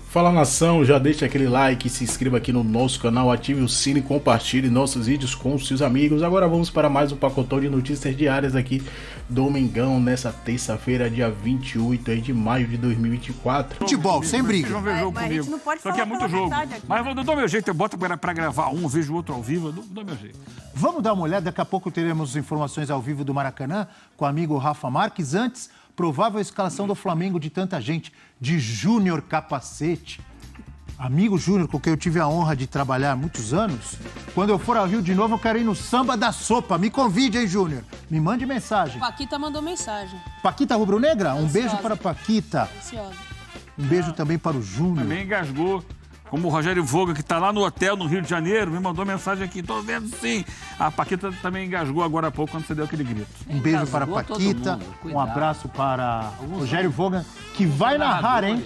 Fala nação, já deixa aquele like, se inscreva aqui no nosso canal, ative o sino e compartilhe nossos vídeos com os seus amigos. Agora vamos para mais um pacotão de notícias diárias aqui do Mengão nessa terça-feira, dia 28 de maio de 2024. Futebol, sem briga. Não vê jogo mas a comigo. gente não pode Só que é falar muito pela jogo. metade aqui. Mas eu dou meu jeito, eu boto pra gravar um, vejo o outro ao vivo, eu dou meu jeito. Vamos dar uma olhada, daqui a pouco teremos informações ao vivo do Maracanã com o amigo Rafa Marques. Antes, provável escalação do Flamengo de tanta gente, de Júnior Capacete. Amigo Júnior, com quem eu tive a honra de trabalhar há muitos anos. Quando eu for ao Rio de novo, eu quero ir no Samba da Sopa. Me convide, hein, Júnior? Me mande mensagem. Paquita mandou mensagem. Paquita Rubro-Negra, um Ansiosa. beijo para a Paquita. Ansiosa. Um beijo também para o Júnior. Também engasgou. Como o Rogério Voga, que tá lá no hotel no Rio de Janeiro, me mandou mensagem aqui, tô vendo sim. A Paquita também engasgou agora há pouco, quando você deu aquele grito. Um beijo para a Engasgou Paquita. todo mundo, Um cuidado. abraço para Rogério Vogan, que vai narrar, hein?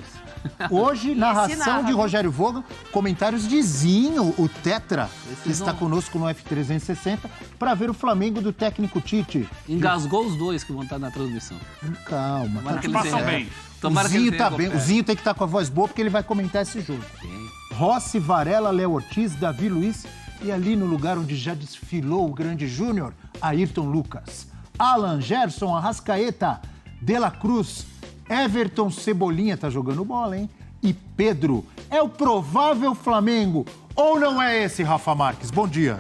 Hoje, narração narra, de viu? Rogério Vogan, comentários de Zinho, o Tetra, que está conosco no F360, para ver o Flamengo do técnico Tite. Engasgou os dois que vão estar na transmissão. Calma, Tomara tá que tudo eles Passam certo. bem. Tomara O que ele Zinho tenha tá bem. O recuperado. Zinho tem que estar com a voz boa porque ele vai comentar esse jogo. Rossi, Varela, Léo Ortiz, Davi Luiz e ali no lugar onde já desfilou o grande Júnior, Ayrton Lucas. Alan, Gerson, Arrascaeta, De La Cruz, Everton Cebolinha tá jogando bola, hein? E Pedro. É o provável Flamengo ou não é esse, Rafa Marques? Bom dia.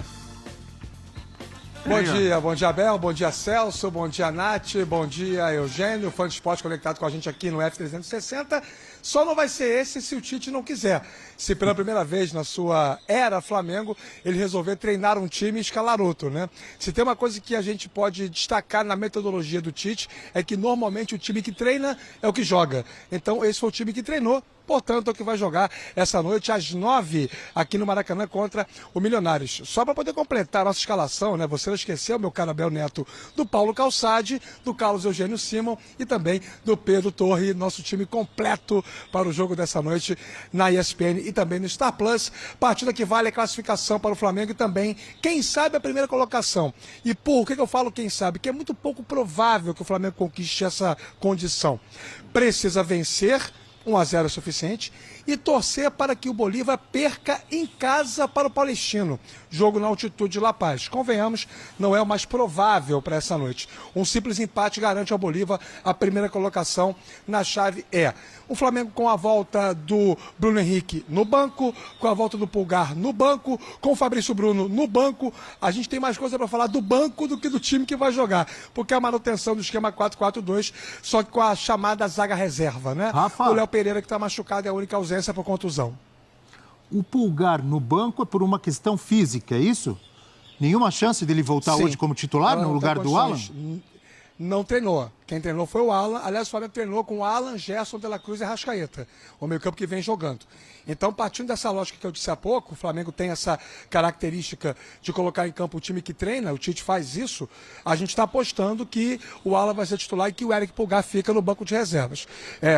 Bom dia, Abel, bom dia, Celso, bom dia, Nath, bom dia, Eugênio, fã de esporte conectado com a gente aqui no F360. Só não vai ser esse se o Tite não quiser. Se pela primeira vez na sua era Flamengo, ele resolver treinar um time e escalar outro, né? Se tem uma coisa que a gente pode destacar na metodologia do Tite, é que normalmente o time que treina é o que joga. Então esse foi o time que treinou. Portanto, é o que vai jogar essa noite às 9 aqui no Maracanã contra o Milionários. Só para poder completar a nossa escalação, né? Você não esqueceu, meu caro Abel Neto, do Paulo Calçade, do Carlos Eugênio Simon e também do Pedro Torre, nosso time completo para o jogo dessa noite na ESPN e também no Star Plus. Partida que vale a classificação para o Flamengo e também, quem sabe, a primeira colocação. E por que eu falo quem sabe? Que é muito pouco provável que o Flamengo conquiste essa condição. Precisa vencer. 1-0 é suficiente, e torcer para que o Bolívar perca em casa para o Palestino. Jogo na altitude de La Paz. Convenhamos, não é o mais provável para essa noite. Um simples empate garante ao Bolívar a primeira colocação na chave E. O Flamengo com a volta do Bruno Henrique no banco, com a volta do Pulgar no banco, com o Fabrício Bruno no banco. A gente tem mais coisa para falar do banco do que do time que vai jogar, porque é a manutenção do esquema 4-4-2, só que com a chamada zaga reserva, né? Rafa. O Léo Pereira, que está machucado, é a única ausência por contusão. O Pulgar no banco é por uma questão física, é isso? Nenhuma chance dele voltar Sim. hoje como titular Ela no não lugar tem do Alan? condições. Não treinou. Quem treinou foi o Alan. Aliás, o Flamengo treinou com o Alan, Gerson, De La Cruz e Arrascaeta, o meio-campo que vem jogando. Então, partindo dessa lógica que eu disse há pouco, o Flamengo tem essa característica de colocar em campo o time que treina, o Tite faz isso, a gente está apostando que o Alan vai ser titular e que o Eric Pulgar fica no banco de reservas.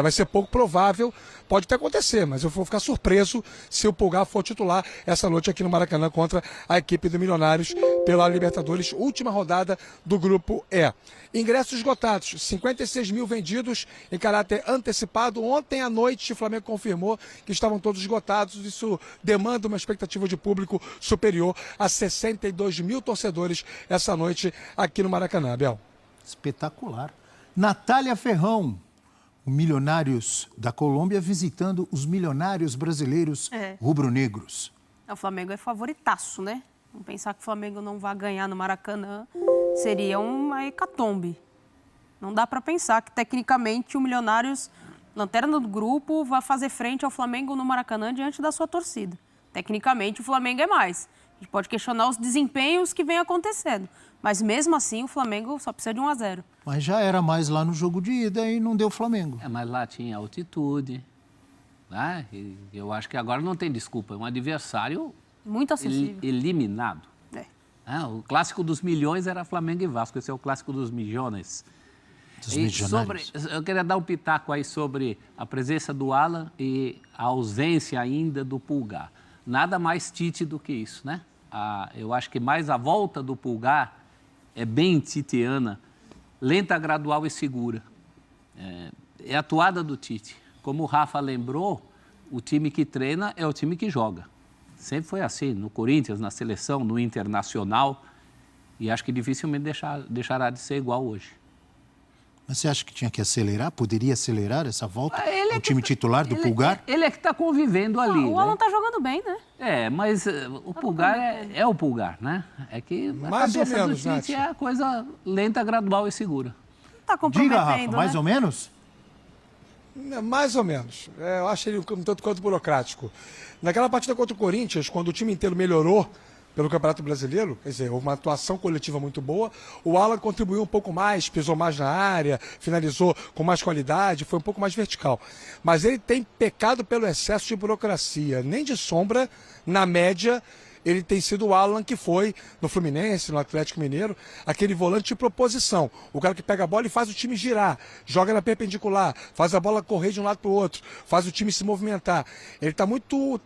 Vai ser pouco provável, pode até acontecer, mas eu vou ficar surpreso se o Pulgar for titular essa noite aqui no Maracanã contra a equipe do Milionários pela Libertadores, última rodada do Grupo E. Ingressos esgotados, 56 mil vendidos em caráter antecipado. Ontem à noite o Flamengo confirmou que estavam todos esgotados. Isso demanda uma expectativa de público superior a 62 mil torcedores essa noite aqui no Maracanã, Abel. Espetacular. Natália Ferrão, o Milionários da Colômbia visitando os milionários brasileiros rubro-negros. O Flamengo é favoritaço, né? Vamos pensar que o Flamengo não vai ganhar no Maracanã, seria uma hecatombe. Não dá para pensar que, tecnicamente, o Milionários, lanterna do grupo, vai fazer frente ao Flamengo no Maracanã diante da sua torcida. Tecnicamente, o Flamengo é mais. A gente pode questionar os desempenhos que vem acontecendo. Mas, mesmo assim, o Flamengo só precisa de 1-0. Mas já era mais lá no jogo de ida e não deu Flamengo. Mas lá tinha altitude, né? E eu acho que agora não tem desculpa. É um adversário Muito acessível. eliminado. É. O clássico dos milhões era Flamengo e Vasco. Esse é o clássico dos milhões. Dos E milionários. eu queria dar um pitaco aí sobre a presença do Alan e a ausência ainda do Pulgar. Nada mais Tite do que isso, né? Eu acho que mais a volta do Pulgar é bem titiana, lenta, gradual e segura. É a atuada do Tite. Como o Rafa lembrou, O time que treina é o time que joga. Sempre foi assim, no Corinthians, na seleção, no Internacional. E acho que dificilmente deixará de ser igual hoje. Mas você acha que tinha que acelerar? Poderia acelerar essa volta ao time titular do Pulgar? Ele é que está convivendo ali. O Alan está jogando bem, né? Mas o Pulgar é o Pulgar, né? É que a cabeça do Tite é a coisa lenta, gradual e segura. Tá comprometendo, Diga, Rafa, mais ou menos? Mais ou menos. Eu acho ele um tanto quanto burocrático. Naquela partida contra o Corinthians, quando o time inteiro melhorou pelo Campeonato Brasileiro, quer dizer, houve uma atuação coletiva muito boa, o Alan contribuiu um pouco mais, pisou mais na área, finalizou com mais qualidade, foi um pouco mais vertical. Mas ele tem pecado pelo excesso de burocracia. Nem de sombra, na média, ele tem sido o Alan que foi no Fluminense, no Atlético Mineiro, aquele volante de proposição. O cara que pega a bola e faz o time girar, joga na perpendicular, faz a bola correr de um lado para o outro, faz o time se movimentar. Ele está muito,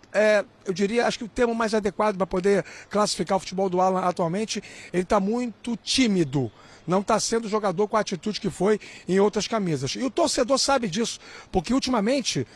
eu diria, acho que o termo mais adequado para poder classificar o futebol do Alan atualmente, ele está muito tímido. Não está sendo jogador com a atitude que foi em outras camisas. E o torcedor sabe disso, porque ultimamente,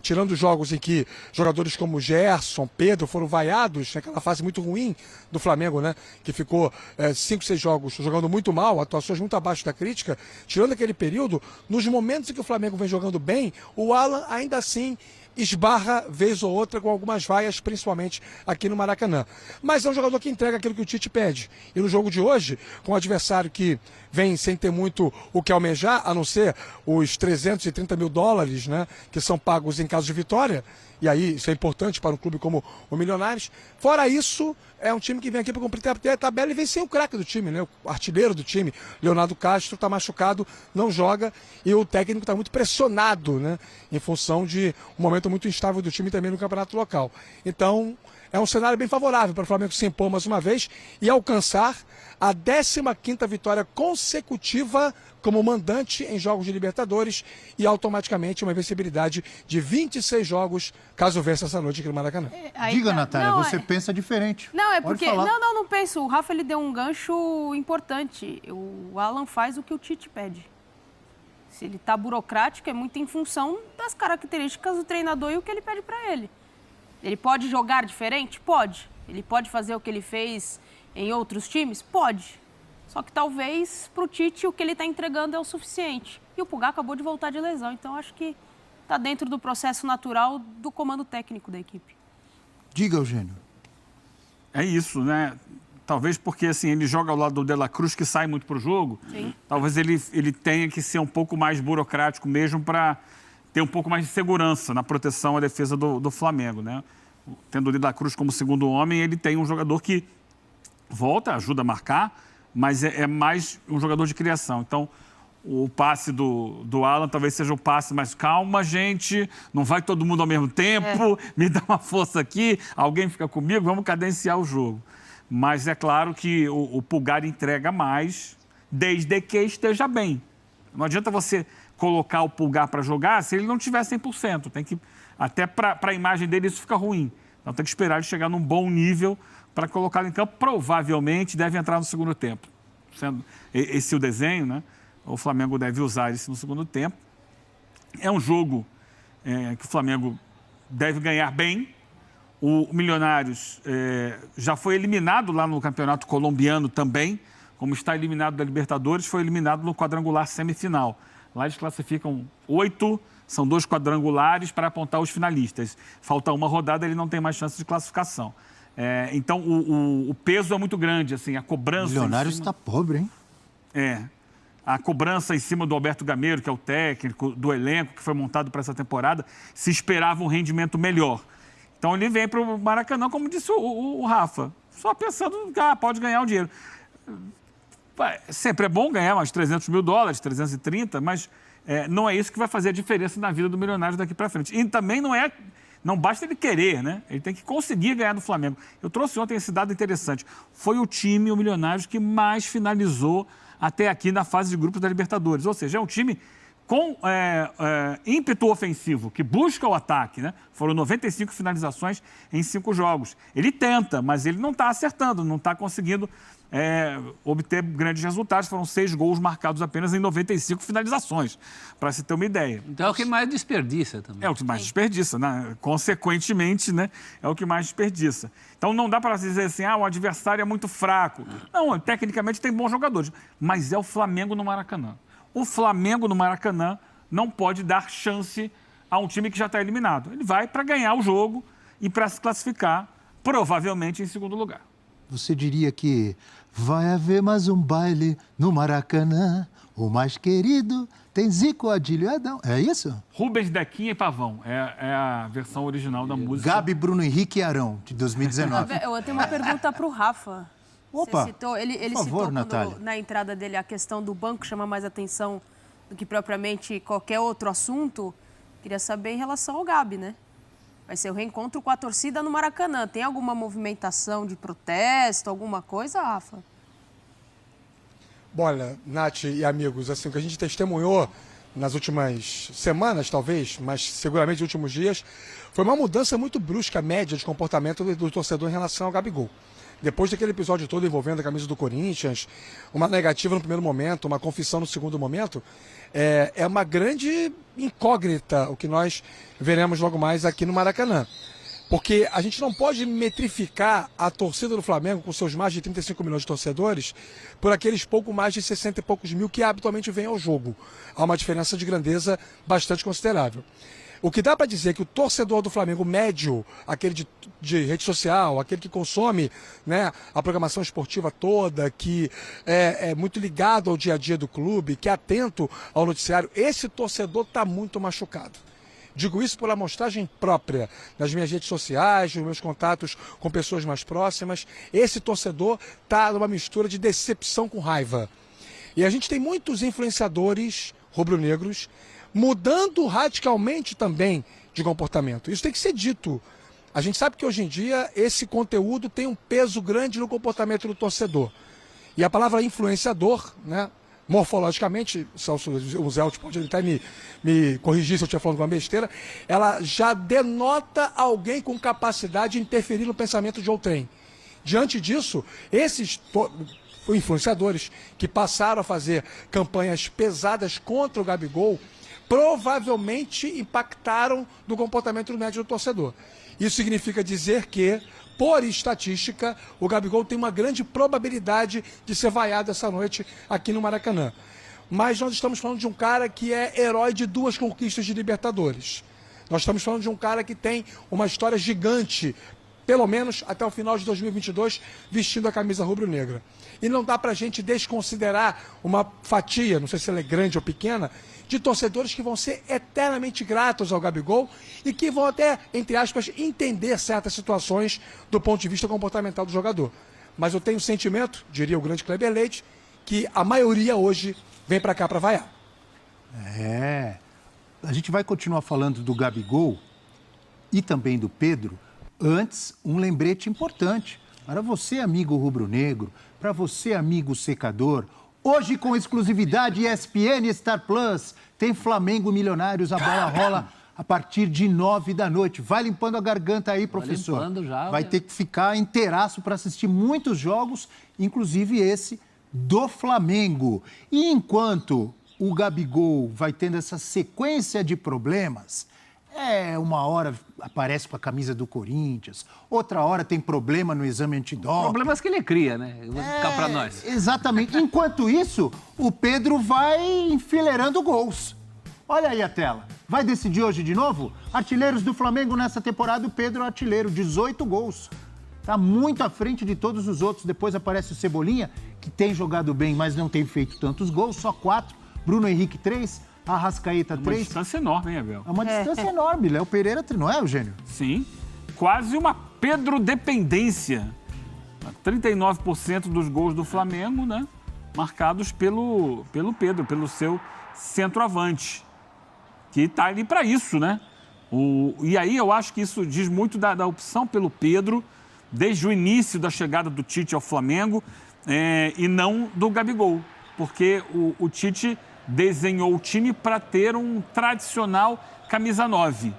tirando jogos em que jogadores como Gerson, Pedro foram vaiados, naquela fase muito ruim do Flamengo, né? Que ficou 5, 6 jogos jogando muito mal, atuações muito abaixo da crítica. Tirando aquele período, nos momentos em que o Flamengo vem jogando bem, o Alan ainda assim esbarra vez ou outra com algumas vaias, principalmente aqui no Maracanã. Mas é um jogador que entrega aquilo que o Tite pede. E no jogo de hoje, com um adversário que vem sem ter muito o que almejar, a não ser os 330 mil dólares, né, que são pagos em caso de vitória, e aí isso é importante para um clube como o Milionários. Fora isso, é um time que vem aqui para cumprir a tabela e vencer o craque do time, né? O artilheiro do time, Leonardo Castro, está machucado, não joga, e o técnico está muito pressionado, né? Em função de um momento muito instável do time também no campeonato local. Então, é um cenário bem favorável para o Flamengo se impor mais uma vez e alcançar a 15ª vitória consecutiva como mandante em jogos de Libertadores e automaticamente uma invencibilidade de 26 jogos, caso vença essa noite aqui no Maracanã. Diga, Natália, você pensa diferente. Não, é Pode porque... falar. Não penso. O Rafa, ele deu um gancho importante. O Alan faz o que o Tite pede. Se ele está burocrático, é muito em função das características do treinador e o que ele pede para ele. Ele pode jogar diferente? Pode. Ele pode fazer o que ele fez em outros times? Pode. Só que talvez para o Tite o que ele está entregando é o suficiente. E o Pulgar acabou de voltar de lesão, então acho que está dentro do processo natural do comando técnico da equipe. Diga, Eugênio. É isso, né? Talvez porque assim, ele joga ao lado do De La Cruz, que sai muito para o jogo. Sim. Talvez ele tenha que ser um pouco mais burocrático mesmo para ter um pouco mais de segurança na proteção à defesa do Flamengo, né? Tendo o De La Cruz como segundo homem, ele tem um jogador que volta, ajuda a marcar, mas é mais um jogador de criação. Então, o passe do Alan talvez seja o passe mais calma, gente, não vai todo mundo ao mesmo tempo, me dá uma força aqui, alguém fica comigo, vamos cadenciar o jogo. Mas é claro que o Pulgar entrega mais, desde que esteja bem. Não adianta você colocar o Pulgar para jogar se ele não tiver 100%. Tem que, até para a imagem dele isso fica ruim. Então tem que esperar ele chegar num bom nível para colocá-lo em campo. Provavelmente deve entrar no segundo tempo. Sendo esse o desenho, né? O Flamengo deve usar isso no segundo tempo. É um jogo que o Flamengo deve ganhar bem. O Milionários já foi eliminado lá no Campeonato Colombiano também, como está eliminado da Libertadores, foi eliminado no quadrangular semifinal. Lá eles classificam 8, são 2 quadrangulares para apontar os finalistas. Falta uma rodada, ele não tem mais chance de classificação. Então, o peso é muito grande, assim, a cobrança... O Milionários está pobre, hein? A cobrança em cima do Alberto Gameiro, que é o técnico do elenco que foi montado para essa temporada, se esperava um rendimento melhor. Então, ele vem para o Maracanã, como disse o Rafa, só pensando que pode ganhar o dinheiro. Sempre é bom ganhar mais 300 mil dólares, 330, mas não é isso que vai fazer a diferença na vida do Milionário daqui para frente. E também não basta ele querer, né? Ele tem que conseguir ganhar do Flamengo. Eu trouxe ontem esse dado interessante. Foi o time, o Milionários, que mais finalizou até aqui na fase de grupos da Libertadores. Ou seja, é um time com ímpeto ofensivo, que busca o ataque, né? Foram 95 finalizações em 5 jogos. Ele tenta, mas ele não está acertando, não está conseguindo obter grandes resultados. Foram 6 gols marcados apenas em 95 finalizações, para se ter uma ideia. Então é o que mais desperdiça também. É o que mais desperdiça, né? Consequentemente, né? É o que mais desperdiça. Então não dá para dizer assim, o adversário é muito fraco. Não, tecnicamente tem bons jogadores, mas é o Flamengo no Maracanã. O Flamengo no Maracanã não pode dar chance a um time que já está eliminado. Ele vai para ganhar o jogo e para se classificar, provavelmente em segundo lugar. Você diria que vai haver mais um baile no Maracanã, o mais querido tem Zico, Adílio e Adão. É isso? Rubens, Dequinha e Pavão. É a versão original da música. Gabi, Bruno Henrique e Arão, de 2019. Eu tenho uma pergunta para o Rafa. Opa, Você citou, ele por favor, citou Natália. na entrada dele a questão do banco chama mais atenção do que propriamente qualquer outro assunto. Queria saber em relação ao Gabi, né? Vai ser o reencontro com a torcida no Maracanã. Tem alguma movimentação de protesto, alguma coisa, Rafa? Olha, Nath e amigos, assim, o que a gente testemunhou nas últimas semanas, talvez, mas seguramente nos últimos dias, foi uma mudança muito brusca, média, de comportamento do torcedor em relação ao Gabigol. Depois daquele episódio todo envolvendo a camisa do Corinthians, uma negativa no primeiro momento, uma confissão no segundo momento, é uma grande incógnita o que nós veremos logo mais aqui no Maracanã. Porque a gente não pode metrificar a torcida do Flamengo, com seus mais de 35 milhões de torcedores, por aqueles pouco mais de 60 e poucos mil que habitualmente vêm ao jogo. Há uma diferença de grandeza bastante considerável. O que dá para dizer é que o torcedor do Flamengo médio, aquele de rede social, aquele que consome, né, a programação esportiva toda, que é muito ligado ao dia a dia do clube, que é atento ao noticiário, esse torcedor está muito machucado. Digo isso por amostragem própria, nas minhas redes sociais, nos meus contatos com pessoas mais próximas. Esse torcedor está numa mistura de decepção com raiva. E a gente tem muitos influenciadores rubro-negros mudando radicalmente também de comportamento. Isso tem que ser dito. A gente sabe que hoje em dia esse conteúdo tem um peso grande no comportamento do torcedor. E a palavra influenciador, né, morfologicamente, o Zé pode até me corrigir se eu estiver falando uma besteira, ela já denota alguém com capacidade de interferir no pensamento de outrem. Diante disso, esses influenciadores que passaram a fazer campanhas pesadas contra o Gabigol provavelmente impactaram no comportamento médio do torcedor. Isso significa dizer que, por estatística, o Gabigol tem uma grande probabilidade de ser vaiado essa noite aqui no Maracanã. Mas nós estamos falando de um cara que é herói de 2 conquistas de Libertadores. Nós estamos falando de um cara que tem uma história gigante, pelo menos até o final de 2022, vestindo a camisa rubro-negra. E não dá para a gente desconsiderar uma fatia, não sei se ela é grande ou pequena, de torcedores que vão ser eternamente gratos ao Gabigol e que vão até, entre aspas, entender certas situações do ponto de vista comportamental do jogador. Mas eu tenho o sentimento, diria o grande Kleber Leite, que a maioria hoje vem para cá para vaiar. A gente vai continuar falando do Gabigol e também do Pedro. Antes, um lembrete importante. Para você, amigo rubro-negro, para você, amigo secador, hoje com exclusividade ESPN Star Plus, tem Flamengo Milionários, a bola rola a partir de 9 da noite. Vai limpando a garganta aí, professor. Vai limpando já, vai ter que ficar inteiraço para assistir muitos jogos, inclusive esse do Flamengo. E enquanto o Gabigol vai tendo essa sequência de problemas, uma hora aparece com a camisa do Corinthians, outra hora tem problema no exame antidoping. Problemas que ele cria, né? Eu vou ficar para nós. Exatamente. Enquanto isso, o Pedro vai enfileirando gols. Olha aí a tela. Vai decidir hoje de novo? Artilheiros do Flamengo nessa temporada, o Pedro é artilheiro, 18 gols. Tá muito à frente de todos os outros. Depois aparece o Cebolinha, que tem jogado bem, mas não tem feito tantos gols, só 4. Bruno Henrique, 3. Arrascaeta, 3. Uma distância enorme, hein, Abel? É uma distância enorme. Léo Pereira, não é, Eugênio? Sim. Quase uma Pedro-dependência. 39% dos gols do Flamengo, né? Marcados pelo Pedro, pelo seu centroavante. Que está ali para isso, né? E aí eu acho que isso diz muito da opção pelo Pedro, desde o início da chegada do Tite ao Flamengo, e não do Gabigol. Porque o Tite desenhou o time para ter um tradicional camisa 9.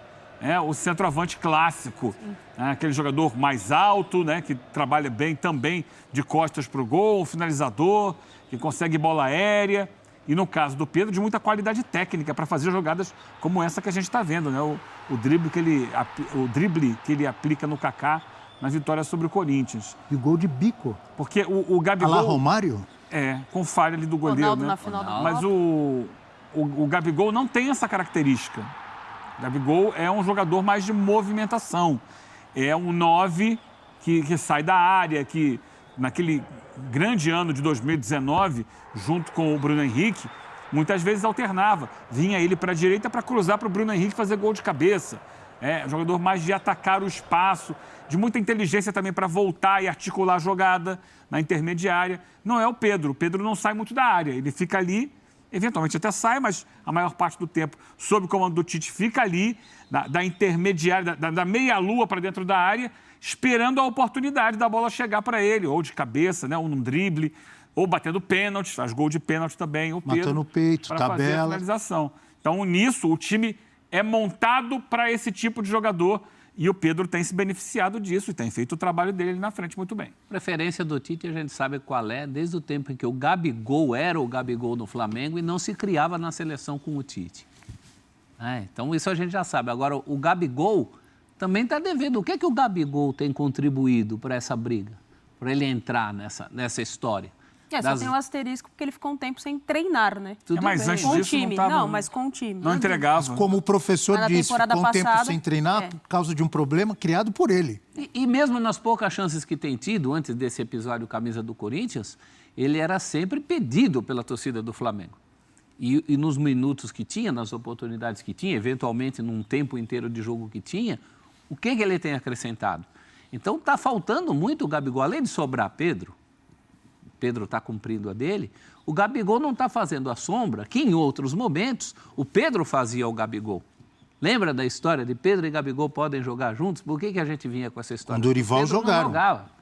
o centroavante clássico, aquele jogador mais alto, né, que trabalha bem também de costas para o gol, um finalizador, que consegue bola aérea. E no caso do Pedro, de muita qualidade técnica para fazer jogadas como essa que a gente está vendo, né? O drible que ele aplica no Kaká na vitória sobre o Corinthians. E o gol de bico. Porque o Gabigol... Alá Romário? Com falha ali do goleiro, Ronaldo né? na final da Mas Copa. o Gabigol não tem essa característica. O Gabigol é um jogador mais de movimentação. É um 9 que sai da área, que naquele grande ano de 2019, junto com o Bruno Henrique, muitas vezes alternava. Vinha ele para a direita para cruzar para o Bruno Henrique fazer gol de cabeça. Um jogador mais de atacar o espaço, de muita inteligência também para voltar e articular a jogada na intermediária. Não é o Pedro. O Pedro não sai muito da área. Ele fica ali, eventualmente até sai, mas a maior parte do tempo, sob o comando do Tite, fica ali, da intermediária, da meia-lua para dentro da área, esperando a oportunidade da bola chegar para ele, ou de cabeça, né, ou num drible, ou batendo pênalti, faz gol de pênalti também, o Pedro. Matando o peito, para fazer a finalização. Então, nisso, o time é montado para esse tipo de jogador e o Pedro tem se beneficiado disso e tem feito o trabalho dele na frente muito bem. A preferência do Tite, a gente sabe qual é, desde o tempo em que o Gabigol era o Gabigol no Flamengo e não se criava na seleção com o Tite. Então, isso a gente já sabe. Agora, o Gabigol também está devendo. O que é que o Gabigol tem contribuído para essa briga? Para ele entrar nessa história? Só tem um asterisco porque ele ficou um tempo sem treinar, né? Tudo mas bem. antes Com o disso time. não tava, Mas com o time. não entregava. Como o professor Na disse, temporada ficou um tempo passada, sem treinar por causa de um problema criado por ele. E mesmo nas poucas chances que tem tido, antes desse episódio camisa do Corinthians, ele era sempre pedido pela torcida do Flamengo. E nos minutos que tinha, nas oportunidades que tinha, eventualmente num tempo inteiro de jogo que tinha, o que ele tem acrescentado? Então está faltando muito o Gabigol, além de sobrar Pedro está cumprindo a dele, o Gabigol não está fazendo a sombra que em outros momentos o Pedro fazia ao Gabigol. Lembra da história de Pedro e Gabigol podem jogar juntos? Por que a gente vinha com essa história? Com Dorival Pedro jogaram. Não jogava.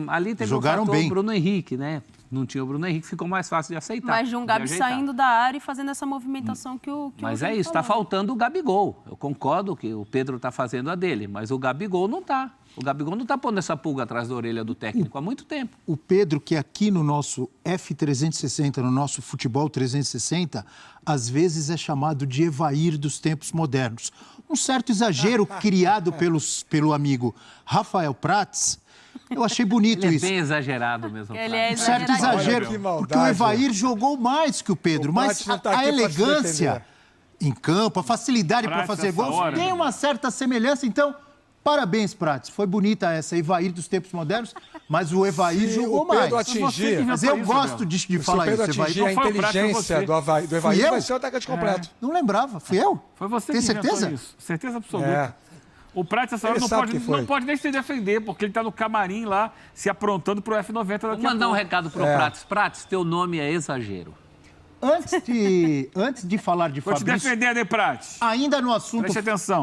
Ali teve Jogaram o fator bem. Bruno Henrique, né? Não tinha o Bruno Henrique, ficou mais fácil de aceitar. Mas de um Gabi ajeitar. saindo da área e fazendo essa movimentação que o Mas Eugênio é isso, está falou. faltando o Gabigol. Eu concordo que o Pedro está fazendo a dele, mas o Gabigol não está. O Gabigol não está pondo essa pulga atrás da orelha do técnico há muito tempo. O Pedro, que aqui no nosso F360, no nosso Futebol 360, às vezes é chamado de Evair dos tempos modernos. Um certo exagero criado pelo amigo Rafael Prats. Eu achei bonito Ele isso. é bem exagerado mesmo. Ele Prats. é Um certo exagerado. exagero, Olha que maldade. porque o Evair jogou mais que o Pedro, O mas Prats não tá a aqui pra se elegância defender. em campo, a facilidade para Prats fazer nessa gols, hora, tem né? uma certa semelhança. Então, parabéns, Prats. Foi bonita essa Evair dos tempos modernos, mas o Evair Se jogou o Pedro mais. atingir- Mas eu isso, gosto Abel. de Se o falar Pedro isso, atingir Evair. a Não foi o Prats, foi inteligência você. do Evair, Fui eu? vai ser o atacante completo. Não lembrava, fui eu? Foi você Tem que inventou certeza? isso. Certeza absoluta. É. O Prats, essa hora, Ele não sabe pode, que foi. não pode nem se defender, porque ele está no camarim lá, se aprontando pro F90 daqui Vou a mandar um pouco. recado pro Prats. Prats, teu nome é exagero. Antes de falar de Vou te Fabrício, defender, né, Prats? ainda no assunto Preste atenção.